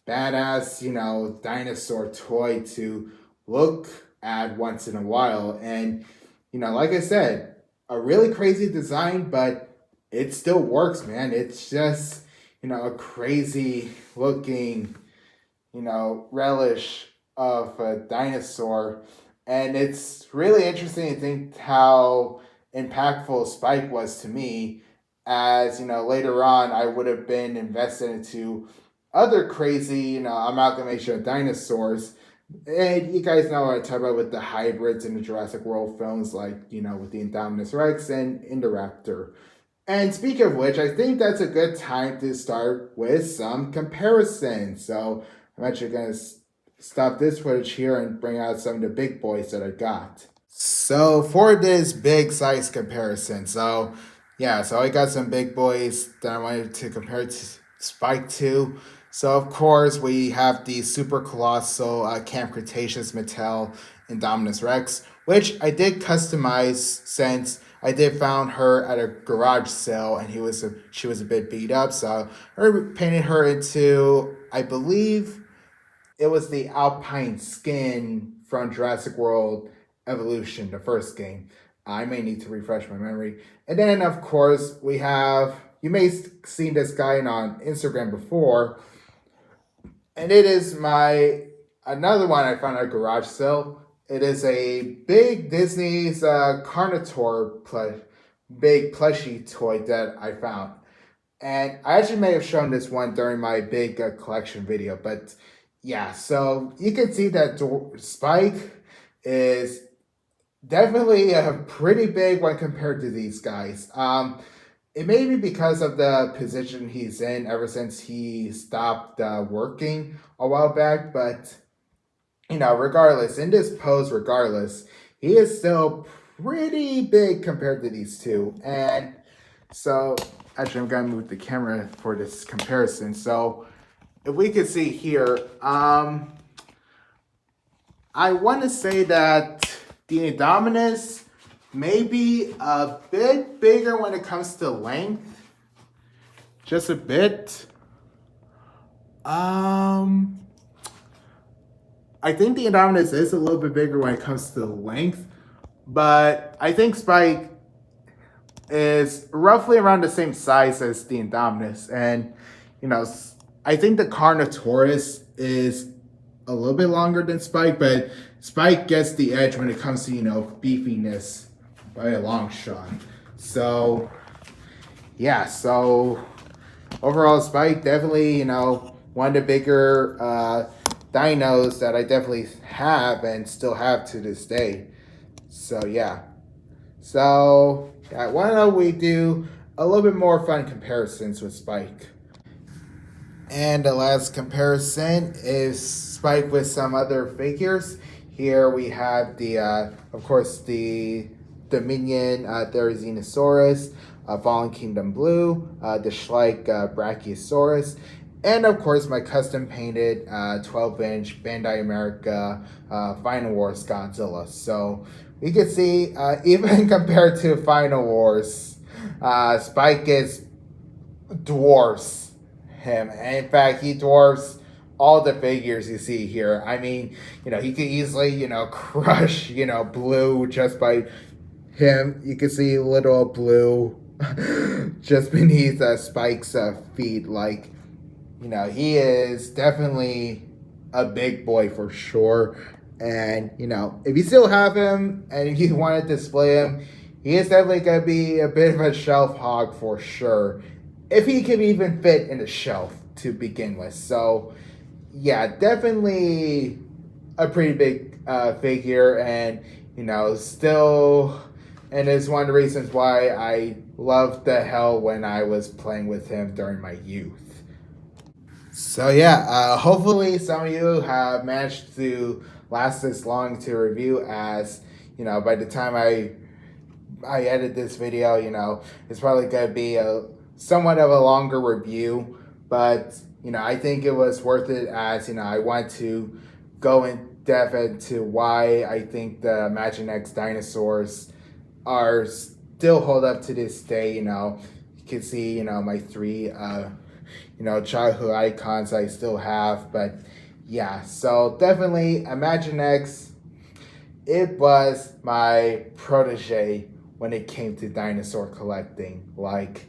Speaker 1: badass, dinosaur toy to look at once in a while. And like I said, a really crazy design, but it still works, man. It's just a crazy looking relish of a dinosaur. And it's really interesting to think how impactful Spike was to me, as later on I would have been invested into other crazy amalgamation of dinosaurs. And you guys know what I talk about with the hybrids in the Jurassic World films, like with the Indominus Rex and Indoraptor. And speaking of which, I think that's a good time to start with some comparisons. So I'm actually going to stop this footage here and bring out some of the big boys that I got. So for this big size comparison, so I got some big boys that I wanted to compare to Spike to. So of course we have the super colossal Camp Cretaceous Mattel Indominus Rex, which I did customize since I did found her at a garage sale and she was a bit beat up. So I painted her into, I believe it was the Alpine skin from Jurassic World Evolution, the first game. I may need to refresh my memory. And then, of course, we have, you may have seen this guy on Instagram before, and it is another one I found at a garage sale. It is a big Disney's Carnotaur big plushie toy that I found. And I actually may have shown this one during my big collection video, but yeah, so you can see that Spike is definitely a pretty big one compared to these guys. It may be because of the position he's in ever since he stopped working a while back, but regardless, in this pose, he is still pretty big compared to these two. And so, actually, I'm gonna move the camera for this comparison. So, if we could see here, I want to say that the Indominus may be a bit bigger when it comes to length. Just a bit. I think the Indominus is a little bit bigger when it comes to length, but I think Spike is roughly around the same size as the Indominus. And, I think the Carnotaurus is a little bit longer than Spike, but Spike gets the edge when it comes to, beefiness by a long shot. So, yeah, so overall, Spike definitely, one of the bigger dinos that I definitely have and still have to this day. So, yeah. So, why don't we do a little bit more fun comparisons with Spike? And the last comparison is Spike with some other figures. Here we have the, of course, the Dominion Therizinosaurus, Fallen Kingdom Blue, the Schleich Brachiosaurus, and of course my custom painted 12-inch Bandai America Final Wars Godzilla. So we can see, even compared to Final Wars, Spike is dwarfs him. And in fact, he dwarfs all the figures you see here. I mean, he could easily, crush, Blue just by him. You can see little Blue just beneath Spike's feet. Like, he is definitely a big boy for sure. And, if you still have him and if you want to display him, he is definitely going to be a bit of a shelf hog for sure. If he can even fit in a shelf to begin with. So, yeah, definitely a pretty big figure. And, still, and it's one of the reasons why I loved the hell when I was playing with him during my youth. So yeah, hopefully some of you have managed to last this long to review, as by the time I edit this video, it's probably going to be a somewhat of a longer review, but I think it was worth it, as I want to go in depth into why I think the Imaginext dinosaurs are still hold up to this day. You can see my three childhood icons I still have. But yeah, so definitely Imaginext, it was my protege when it came to dinosaur collecting. Like,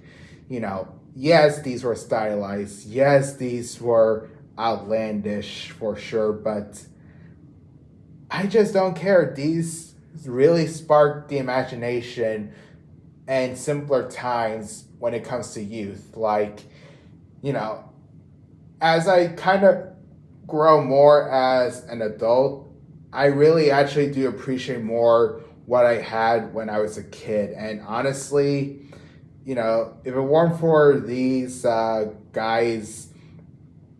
Speaker 1: yes, these were stylized. Yes, these were outlandish for sure, but I just don't care. These really sparked the imagination and simpler times when it comes to youth. Like, as I kind of grow more as an adult, I really actually do appreciate more what I had when I was a kid. And honestly, if it weren't for these guys,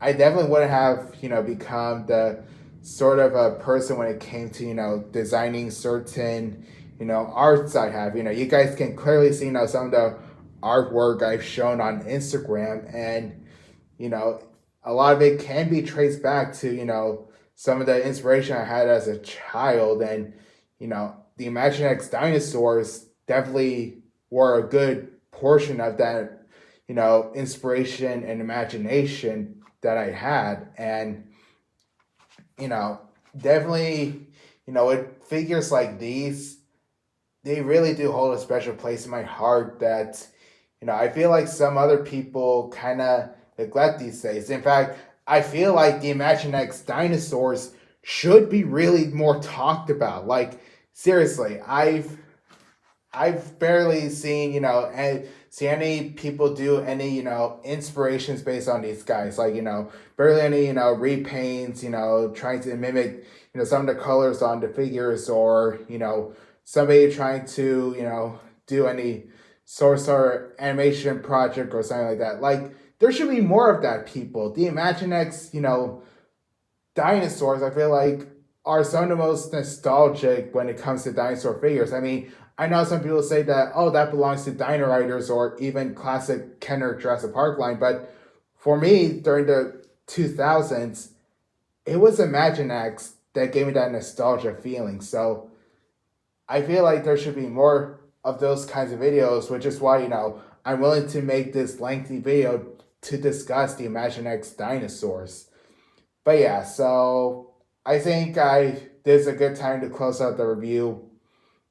Speaker 1: I definitely wouldn't have, become the sort of a person when it came to, designing certain, arts I have. You guys can clearly see, some of the artwork I've shown on Instagram, and, a lot of it can be traced back to, some of the inspiration I had as a child. And, the Imaginext dinosaurs definitely were a good portion of that, inspiration and imagination that I had. And, definitely, with figures like these, they really do hold a special place in my heart that, I feel like some other people kind of neglect these days. In fact, I feel like the Imaginext dinosaurs should be really more talked about. Like, seriously, I've barely seen, see any people do any, inspirations based on these guys. Like, barely any, repaints, trying to mimic, some of the colors on the figures, or, somebody trying to, do any sort of animation project or something like that. Like, there should be more of that, people. The Imaginext, dinosaurs, I feel like, are some of the most nostalgic when it comes to dinosaur figures. I mean, I know some people say that, oh, that belongs to Dino Riders or even classic Kenner Jurassic Park line, but for me, during the 2000s, it was Imaginext that gave me that nostalgia feeling. So I feel like there should be more of those kinds of videos, which is why, I'm willing to make this lengthy video to discuss the Imaginext dinosaurs. But yeah, so I think this is a good time to close out the review.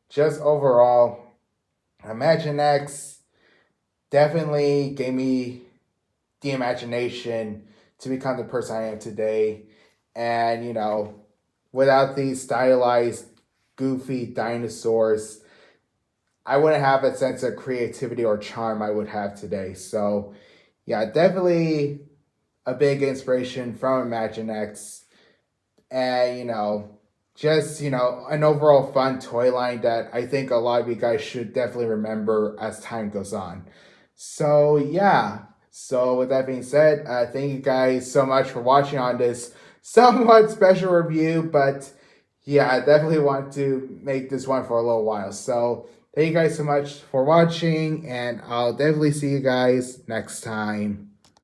Speaker 1: Just overall, Imaginext definitely gave me the imagination to become the person I am today. And, without these stylized, goofy dinosaurs, I wouldn't have a sense of creativity or charm I would have today. So, yeah, definitely a big inspiration from Imaginext. And, just, an overall fun toy line that I think a lot of you guys should definitely remember as time goes on. So, yeah. So, with that being said, thank you guys so much for watching on this somewhat special review. But, Yeah, I definitely want to make this one for a little while. So thank you guys so much for watching, and I'll definitely see you guys next time.